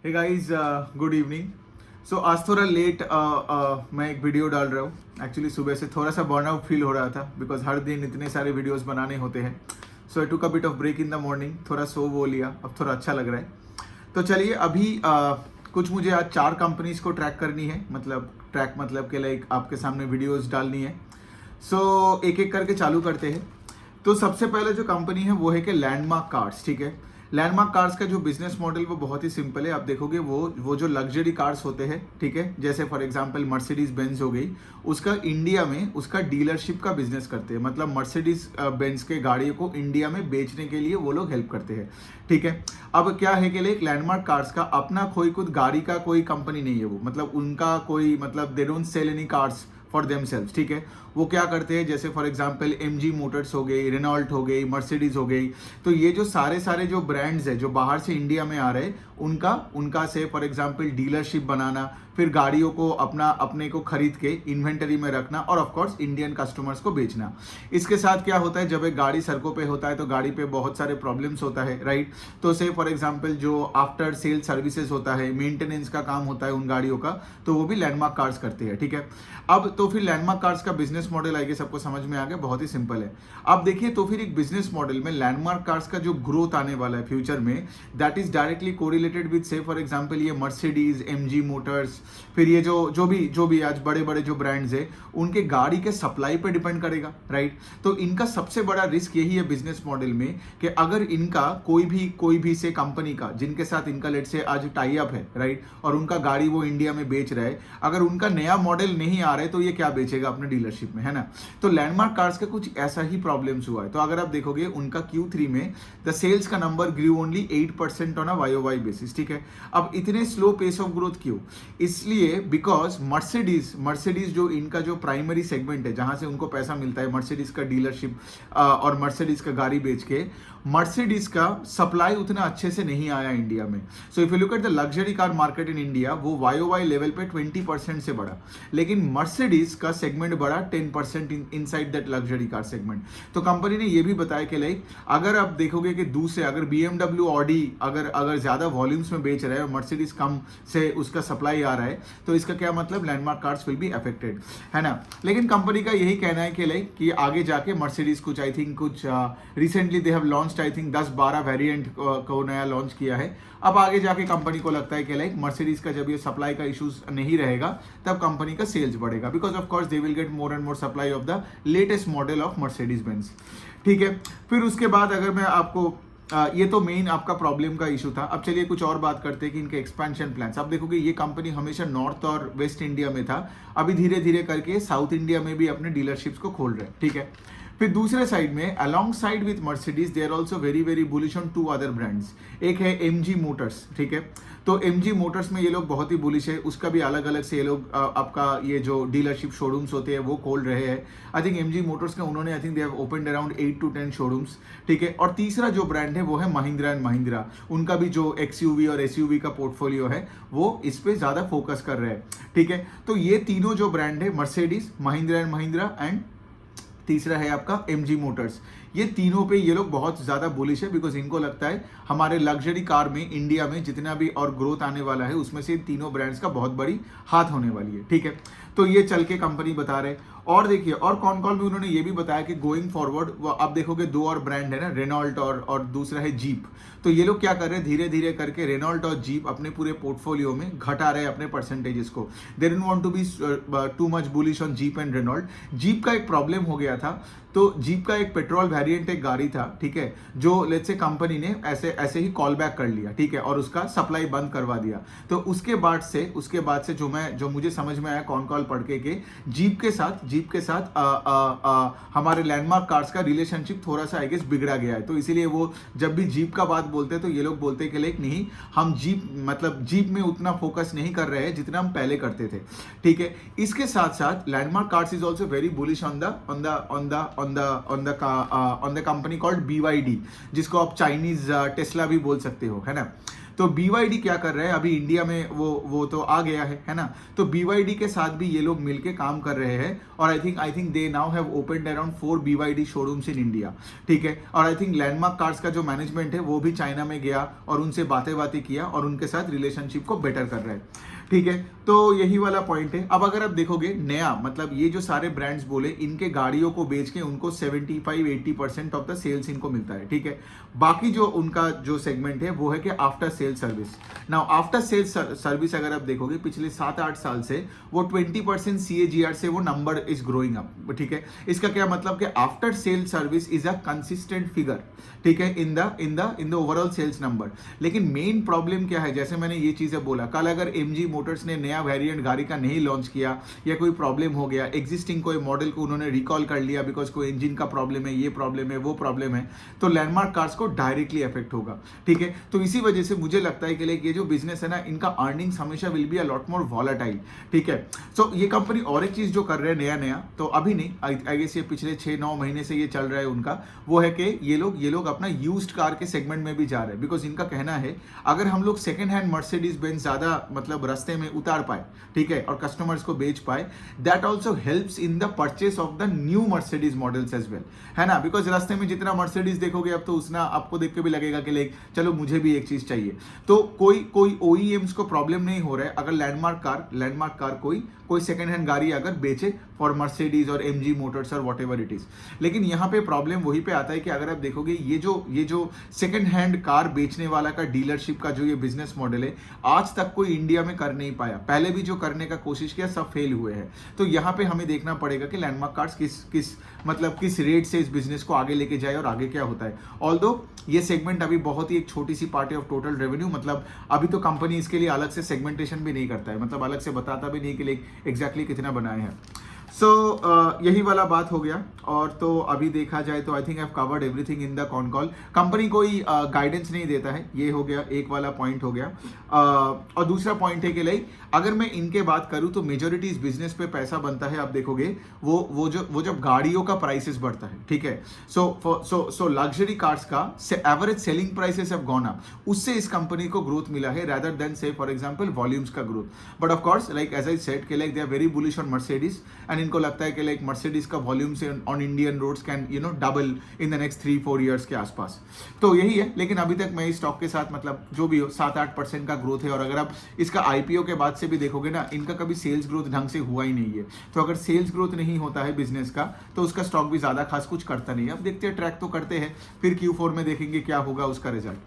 हे guys, good evening. So आज थोड़ा late मैं एक वीडियो डाल रहा हूँ। एक्चुअली सुबह से थोड़ा सा बर्नआउट फील हो रहा था बिकॉज हर दिन इतने सारे वीडियोस बनाने होते हैं। So I took a bit of break in the morning, थोड़ा सो वो लिया, अब थोड़ा अच्छा लग रहा है। तो चलिए अभी कुछ मुझे आज 4 कंपनीज को ट्रैक करनी है, मतलब ट्रैक मतलब के लाइक आपके सामने वीडियोस डालनी है। सो एक एक करके चालू करते हैं। तो सबसे पहले जो कंपनी है वो है कि लैंडमार्क कार्स, ठीक है। लैंडमार्क कार्स का जो बिजनेस मॉडल वो बहुत ही सिंपल है। आप देखोगे वो जो लग्जरी कार्स होते हैं, ठीक है, जैसे फॉर एग्जांपल मर्सिडीज बेंज हो गई, उसका इंडिया में उसका डीलरशिप का बिजनेस करते हैं। मतलब मर्सिडीज बेंज के गाड़ियों को इंडिया में बेचने के लिए वो लोग हेल्प करते हैं, ठीक है। अब क्या है कि लाइक लैंडमार्क कार्स का अपना कोई खुद गाड़ी का कोई कंपनी नहीं है, वो मतलब उनका कोई मतलब they don't sell any cars for themselves, ठीक है। वो क्या करते हैं, जैसे फॉर एग्जांपल एमजी मोटर्स हो गई, रेनॉल्ट हो गई, मर्सिडीज हो गई। तो ये जो सारे जो ब्रांड्स है जो बाहर से इंडिया में आ रहे हैं, उनका उनका से फॉर एग्जांपल डीलरशिप बनाना, फिर गाड़ियों को अपने को खरीद के इन्वेंटरी में रखना और ऑफ कोर्स इंडियन कस्टमर्स को बेचना। इसके साथ क्या होता है, जब एक गाड़ी सड़कों पे होता है तो गाड़ी पे बहुत सारे प्रॉब्लम्स होता है, राइट। तो से फॉर एग्जांपल जो आफ्टर सेल सर्विसेज होता है, मेंटेनेंस का काम होता है उन गाड़ियों का, तो वो भी लैंडमार्क कार्स करते हैं, ठीक है। अब तो फिर लैंडमार्क कार्स का बिजनेस मॉडल आएगा, सबको समझ में आ गया, बहुत ही सिंपल है। अब देखिए तो फिर एक बिजनेस मॉडल में लैंडमार्क कार्स का जो ग्रोथ आने वाला है फ्यूचर में, that is directly correlated with से फॉर एग्जांपल ये मर्सिडीज, एमजी मोटर्स, फिर ये जो भी आज बड़े बड़े जो ब्रांड्स है उनके गाड़ी के सप्लाई पे डिपेंड करेगा, राइट। तो इनका सबसे बड़ा रिस्क यही है बिजनेस मॉडल में कि अगर इनका कोई भी से कंपनी का जिनके साथ इनका लेट से आज टाई अप है, राइट, और उनका गाड़ी वो इंडिया में बेच रहा है, अगर उनका नया मॉडल नहीं आ रहा है तो ये क्या बेचेगा अपने डीलरशिप में, है ना। तो लैंडमार्क कार्स का कुछ ऐसा ही प्रॉब्लम्स हुआ है। तो अगर आप देखोगे उनका Q3 में द सेल्स का number grew only 8% on a YOY basis, ठीक है। अब इतने स्लो पेस ऑफ ग्रोथ क्यों? इसलिए बिकॉज मर्सिडीज जो इनका जो प्राइमरी सेगमेंट है जहां से उनको पैसा मिलता है मर्सिडीज का डीलरशिप और मर्सिडीज का गाड़ी बेच के, मर्सिडीज का सप्लाई उतना अच्छे से नहीं आया इंडिया में। So if you look at the luxury car market in India, वो YOY लेवल पे 20% से बढ़ा, लेकिन मर्सिडीज का सेगमेंट बढ़ा 10% inside that luxury car segment. तो कंपनी ने ये भी बताया कि लाइक अगर आप देखोगे कि दूसरे अगर BMW, ऑडी अगर ज्यादा वॉल्यूम्स में बेच रहे हैं और मर्सिडीज कम से उसका सप्लाई आ रहा है, तो इसका क्या मतलब landmark cars will be affected, है ना। लेकिन कंपनी का यही कहना है कि लाइक कि आगे जाके मर्सिडीज कुछ आई थिंक कुछ recently they have launched I think 10-12 variant को नया लॉन्च किया है। अब आगे जाके कंपनी को लगता है कि लाइक मर्सिडीज का जब ये सप्लाई का इश्यूज नहीं रहेगा तब कंपनी का सेल्स बढ़ेगा, because of course they will get more and more supply of the latest model of Mercedes Benz, ठीक है। फिर उसके बाद अगर मैं आपको ये तो मेन आपका प्रॉब्लम का इशू था। अब चलिए कुछ और बात करते हैं कि इनके एक्सपेंशन प्लान्स। अब देखोगे ये कंपनी हमेशा नॉर्थ और वेस्ट इंडिया में था, अभी धीरे धीरे करके साउथ इंडिया में भी अपने डीलरशिप्स को खोल रहे हैं, ठीक है। फिर दूसरे साइड में along side with Mercedes they are also very bullish on 2 other brands. एक है MG मोटर्स, ठीक है। तो MG मोटर्स में ये लोग बहुत ही बुलिश है, उसका भी अलग अलग से ये लोग आपका ये जो डीलरशिप शोरूम्स होते हैं वो खोल रहे हैं। आई थिंक MG मोटर्स का उन्होंने I think they have opened around 8 to 10 showrooms, ठीक है। और तीसरा जो ब्रांड है वो है महिंद्रा एंड महिंद्रा, उनका भी जो XUV और SUV का पोर्टफोलियो है वो इस पे ज्यादा फोकस कर रहे हैं, ठीक है। तो ये तीनों जो ब्रांड है मर्सिडीज, महिंद्रा एंड तीसरा है आपका MG मोटर्स, ये तीनों पे ये लोग बहुत ज्यादा बुलिश है, बिकॉज इनको लगता है हमारे लग्जरी कार में इंडिया में जितना भी और ग्रोथ आने वाला है उसमें से तीनों ब्रांड्स का बहुत बड़ी हाथ होने वाली है, ठीक है। तो ये चल के कंपनी बता रहे। और देखिए और कौन कौन भी उन्होंने ये भी बताया कि गोइंग फॉरवर्ड आप देखोगे 2 और ब्रांड है ना, रेनॉल्ट और दूसरा है जीप। तो ये लोग क्या कर रहे हैं, धीरे धीरे करके रेनॉल्ट और जीप अपने पूरे पोर्टफोलियो में घटा रहे हैं अपने परसेंटेजेस को। They don't want to be too much bullish on Jeep and Renault. Jeep का एक प्रॉब्लम हो गया था, तो जीप का एक पेट्रोल वेरिएंट एक गाड़ी था, ठीक है, जो लेट्स से कंपनी ने ऐसे ही कॉल बैक कर लिया, ठीक है, और उसका सप्लाई बंद करवा दिया। तो उसके बाद से जो मुझे समझ में आया कॉन कॉल पढ़ के जीप के साथ हमारे लैंडमार्क कार्स का रिलेशनशिप थोड़ा सा आई गेस बिगड़ा गया है। तो इसीलिए वो जब भी जीप का बात बोलते हैं तो ये लोग बोलते हैं कि लाइक नहीं, हम जीप में उतना फोकस नहीं कर रहे हैं जितना हम पहले करते थे, ठीक है। इसके साथ साथ landmark cars is also very bullish on the company called BYD, जिसको आप चाइनीज टेस्ला भी बोल सकते हो, है ना। तो BYD क्या कर रहा है, अभी इंडिया में वो तो आ गया है ना, तो BYD के साथ भी ये लोग मिलके काम कर रहे हैं और I think they now have opened around 4 BYD showrooms in India, ठीक है। और आई थिंक लैंडमार्क कार्स का जो मैनेजमेंट है वो भी चाइना में गया और उनसे बातें किया और उनके साथ रिलेशनशिप को बेटर कर रहा है, ठीक है। तो यही वाला पॉइंट है। अब अगर आप देखोगे नया, मतलब ये जो सारे ब्रांड्स बोले, इनके गाड़ियों को बेच के उनको 75-80% ऑफ द सेल्स इनको मिलता है, ठीक है। बाकी जो उनका जो सेगमेंट है वो है कि after sale service. Now after sale service अगर आप देखोगे पिछले 7-8 साल से वो 20% CAGR से वो नंबर इज ग्रोइंग अप, ठीक है। इसका क्या मतलब कि after sale service is a consistent figure, ठीक है, in the overall sales number. लेकिन मेन प्रॉब्लम क्या है, जैसे मैंने ये चीजें बोला, कल अगर MG मोटर्स ने नया वेरिएंट गाड़ी का नहीं लॉन्च किया या कोई प्रॉब्लम हो गया, एग्जिस्टिंग कोई मॉडल को उन्होंने रिकॉल कर लिया बिकॉज कोई इंजन का प्रॉब्लम है, ये प्रॉब्लम है, वो प्रॉब्लम है, तो लैंडमार्क कार्स को डायरेक्टली इफेक्ट होगा, ठीक है। तो इसी वजह से मुझे लगता है कि ये जो बिजनेस है ना, इनका अर्निंग्स हमेशा will be a lot more volatile, ठीक है। सो ये कंपनी और एक चीज जो कर रहे हैं नया, तो अभी नहीं, आई गेस ये पिछले 6-9 महीने से ये चल रहा है उनका, वो है कि ये लोग अपना यूज्ड कार के सेगमेंट में भी जा रहे हैं। बिकॉज इनका कहना है अगर हम लोग सेकंड हैंड मर्सिडीज बेंज ज्यादा मतलब रास्ते में उतार पाए, ठीक है, और कस्टमर्स को बेच पाए, that also helps in the purchase of the new Mercedes models as well, है ना। बिकॉज रास्ते में जितना मर्सिडीज देखोगे अब तो उतना आपको देख के भी लगेगा कि लाइक चलो मुझे भी एक चीज चाहिए। तो कोई OEMs को प्रॉब्लम नहीं हो रहा है अगर लैंडमार्क कार कोई सेकंड हैंड गाड़ी अगर बेचे फॉर मर्सिडीज और MG मोटर्स और वॉट एवर इट इज। लेकिन यहाँ पे प्रॉब्लम वही पे आता है कि अगर आप देखोगे ये जो सेकंड हैंड कार बेचने वाला का डीलरशिप का जो ये बिजनेस मॉडल है, आज तक कोई इंडिया में कर नहीं पाया। पहले भी जो करने का कोशिश किया सब फेल हुए हैं। तो यहाँ पे हमें देखना पड़ेगा कि लैंडमार्क कार्स किस रेट से इस बिजनेस को आगे लेके जाए और आगे क्या होता है। ऑल्दो ये सेगमेंट अभी बहुत ही एक छोटी सी पार्टी ऑफ टोटल रेवेन्यू, मतलब अभी तो कंपनी इसके लिए अलग से सेगमेंटेशन भी नहीं करता है, मतलब अलग से बताता भी नहीं कि एग्जैक्टली कितना बनाए हैं। सो यही वाला बात हो गया। और तो अभी देखा जाए तो I think I have covered everything in the con call. Company कोई गाइडेंस नहीं देता है, ये हो गया एक वाला पॉइंट हो गया। और दूसरा पॉइंट है कि अगर मैं इनके बात करूं तो मेजोरिटी इस बिजनेस पे पैसा बनता है, आप देखोगे वो जब गाड़ियों का प्राइसेस बढ़ता है, ठीक है। सो लग्जरी कार्स का average selling prices have gone up, उससे इस कंपनी को ग्रोथ मिला है rather than say for example volumes का growth. But of course like as I said कि they are very bullish on Mercedes and इनको लगता है कि मर्सिडीज का वॉल्यूम से on Indian roads can double in the next 3-4 years के आसपास। तो यही है। लेकिन अभी तक मैं इस स्टॉक के साथ मतलब जो भी हो 7-8% का ग्रोथ है। और अगर आप इसका IPO के बाद से भी देखोगे ना, इनका कभी सेल्स ग्रोथ ढंग से हुआ ही नहीं है। तो अगर सेल्स ग्रोथ नहीं होता है बिजनेस का तो उसका स्टॉक भी ज्यादा खास कुछ करता नहीं है। अब देखते हैं, ट्रैक तो करते हैं, फिर Q4 में देखेंगे क्या होगा उसका रिजल्ट।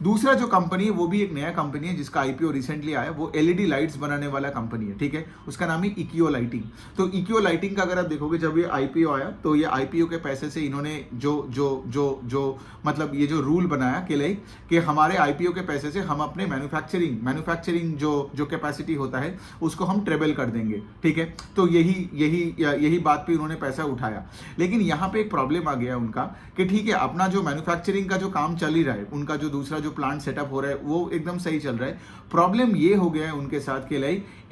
दूसरा जो कंपनी है वो भी एक नया कंपनी है जिसका IPO रिसेंटली आया, वो LED लाइट्स बनाने वाला कंपनी है, ठीक है। उसका नाम है इकियो लाइटिंग। तो इकियो लाइटिंग का अगर आप देखोगे जब ये IPO आया तो ये IPO के पैसे से इन्होंने जो मतलब ये जो रूल बनाया कि हमारे IPO के पैसे से हम अपने मैन्युफैक्चरिंग जो कैपेसिटी होता है उसको हम ट्रेबल कर देंगे, ठीक है। तो यही बात पे उन्होंने पैसा उठाया। लेकिन यहाँ पे एक प्रॉब्लम आ गया उनका कि ठीक है, अपना जो मैन्युफैक्चरिंग का जो काम चल ही रहा है, उनका जो दूसरा जो प्लांट सेटअप हो रहा है वो एकदम सही चल रहा है। प्रॉब्लम ये हो गया है उनके साथ कि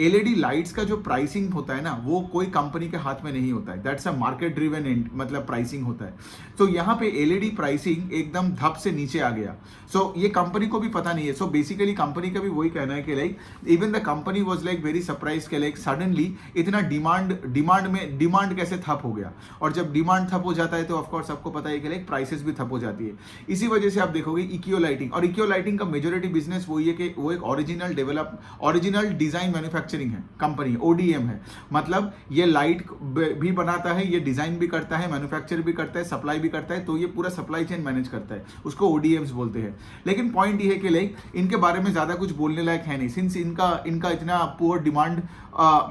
LED लाइट्स का जो प्राइसिंग होता है ना, वो कोई कंपनी के हाथ में नहीं होता है। दैट्स अ मार्केट ड्रिवन मतलब प्राइसिंग होता है। तो यहाँ पे LED प्राइसिंग एकदम धप से नीचे आ गया। सो ये कंपनी को भी पता नहीं है। सो बेसिकली कंपनी का भी वही कहना है कि even the company was very surprise के सडनली इतना डिमांड कैसे थप हो गया। और जब डिमांड थप हो जाता है तो ऑफकोर्स सबको पता है कि प्राइसेस भी थप हो जाती है। इसी वजह से आप देखोगे इकियो लाइटिंग, और इकियो लाइटिंग का मेजोरिटी बिजनेस वही है कि वो एक ओरिजिनल डिजाइन मैन्युफैक्चरिंग है कंपनी, ODM है। मतलब ये लाइट भी बनाता है, ये डिजाइन भी करता है, मैन्युफैक्चर भी करता है, सप्लाई भी करता है। तो ये पूरा सप्लाई चेन मैनेज करता है, उसको ODMs बोलते हैं। लेकिन पॉइंट ये है कि इनके बारे में ज्यादा कुछ बोलने लायक है नहीं, सिंस इनका इतना पुअर डिमांड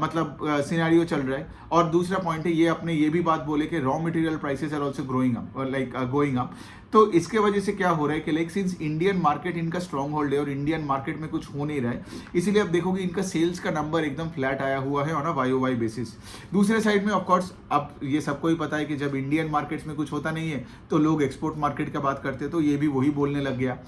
मतलब सिनेरियो चल रहा है। और दूसरा पॉइंट है, ये भी बात बोले कि raw material prices are also going up. तो इसके वजह से क्या हो रहा है कि सिंस इंडियन मार्केट इनका स्ट्रॉन्ग होल्ड है और इंडियन मार्केट में कुछ हो नहीं रहा है, इसीलिए आप देखोगे इनका सेल्स का नंबर एकदम फ्लैट आया हुआ है ऑन अ YOY बेसिस। दूसरे साइड में ऑफकोर्स अब ये सबको ही पता है कि जब इंडियन मार्केट्स में कुछ होता नहीं है तो लोग एक्सपोर्ट मार्केट का बात करते हैं, तो ये भी वही बोलने लग गया।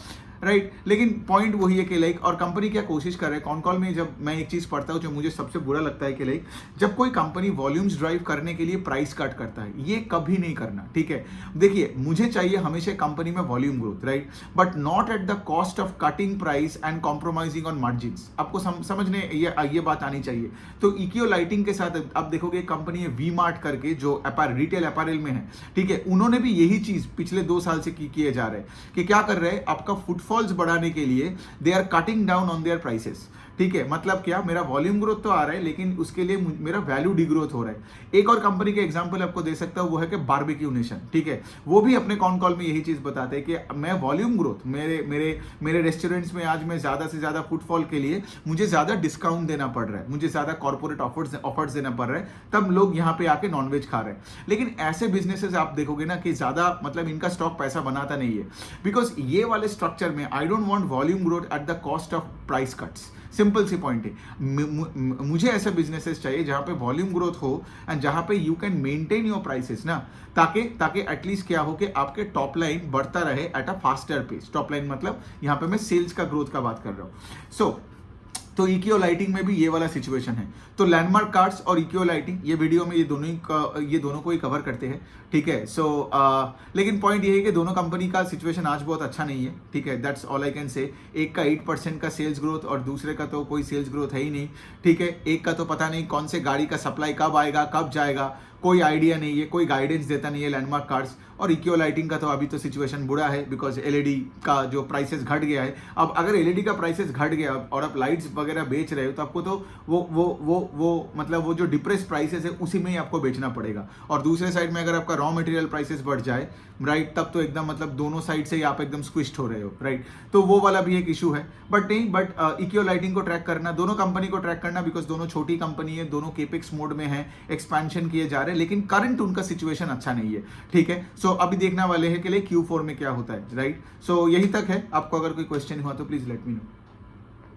राइट। लेकिन पॉइंट वही है कि लाइक, और कंपनी क्या कोशिश कर रहे हैं, कॉन कॉल में जब मैं एक चीज पढ़ता हूँ जो मुझे सबसे बुरा लगता है कि लाइक, जब कोई कंपनी वॉल्यूम्स ड्राइव करने के लिए प्राइस कट करता है, ये कभी नहीं करना, ठीक है। देखिए, मुझे चाहिए हमेशा कंपनी में volume growth, right, but not at the cost of cutting price and compromising on margins. आपको समझने ये बात आनी चाहिए। तो इक्यो लाइटिंग के साथ आप देखोगे कंपनी है वी मार्ट करके, जो रिटेल अपैरल में है, ठीक है, उन्होंने भी यही चीज पिछले 2 साल से किए जा रहे हैं कि क्या कर रहे हैं, आपका फुटफॉल्स बढ़ाने के लिए they are cutting down on their prices, ठीक है। मतलब क्या, मेरा वॉल्यूम ग्रोथ तो आ रहा है लेकिन उसके लिए मेरा वैल्यू डिग्रोथ हो रहा है। एक और कंपनी के एग्जांपल आपको दे सकता हूं, वो है कि बारबेक्यू नेशन, ठीक है। वो भी अपने कॉन कॉल में यही चीज बताते हैं कि मैं वॉल्यूम ग्रोथ, मेरे रेस्टोरेंट्स में आज मैं ज्यादा से ज्यादा फुटफॉल के लिए मुझे ज्यादा डिस्काउंट देना पड़ रहा है, मुझे ज्यादा कॉर्पोरेट ऑफर्स देना पड़ रहा है, तब लोग यहाँ पे आके नॉनवेज खा रहे हैं। लेकिन ऐसे बिजनेसेस आप देखोगे ना कि ज्यादा मतलब इनका स्टॉक पैसा बनाता नहीं है, बिकॉज ये वाले स्ट्रक्चर में I don't want volume growth at the cost of price cuts. Simple सी पॉइंट है, मुझे ऐसे बिजनेसेस चाहिए जहां पे वॉल्यूम ग्रोथ हो एंड जहां पे you can maintain your prices ना, ताकि एटलीस्ट क्या हो कि आपके टॉप लाइन बढ़ता रहे at a faster pace. Top line मतलब यहां पे मैं सेल्स का ग्रोथ का बात कर रहा हूं। तो इक्यो लाइटिंग में भी ये वाला सिचुएशन है। तो लैंडमार्क कार्ड्स और इक्यो लाइटिंग, ये वीडियो में ये दोनों को ही कवर करते हैं, ठीक है। लेकिन पॉइंट ये है कि दोनों कंपनी का सिचुएशन आज बहुत अच्छा नहीं है, ठीक है। That's all I can say. एक का 8% का सेल्स ग्रोथ और दूसरे का तो कोई सेल्स ग्रोथ है ही नहीं, ठीक है। एक का तो पता नहीं कौन से गाड़ी का सप्लाई कब आएगा, कब जाएगा, कोई आइडिया नहीं है, कोई गाइडेंस देता नहीं है लैंडमार्क कार्ड्स। और इक्यो लाइटिंग का तो अभी तो सिचुएशन बुरा है, बिकॉज एलईडी का जो प्राइसेस घट गया है। अब अगर एलईडी का प्राइसेस घट गया और आप लाइट्स वगैरह बेच रहे हो, तो आपको तो वो मतलब वो जो डिप्रेस प्राइसेस है उसी में ही आपको बेचना पड़ेगा। और दूसरे साइड में अगर आपका रॉ मटेरियल प्राइसेस बढ़ जाए, राइट, तब तो एकदम मतलब दोनों साइड से ही आप एकदम स्क्विश्ड हो रहे हो, राइट। तो वो वाला भी एक इशू है। बट इक्यो लाइटिंग को ट्रैक करना, दोनों कंपनी को ट्रैक करना, बिकॉज दोनों छोटी कंपनी है, दोनों केपेक्स मोड में है, एक्सपेंशन किए जा रहे हैं, लेकिन करंट उनका सिचुएशन अच्छा नहीं है, ठीक है। सो अभी देखने वाले हैं कि Q4 में क्या होता है, राइट। सो यही तक है। आपको अगर कोई क्वेश्चन हुआ तो प्लीज लेट मी नो।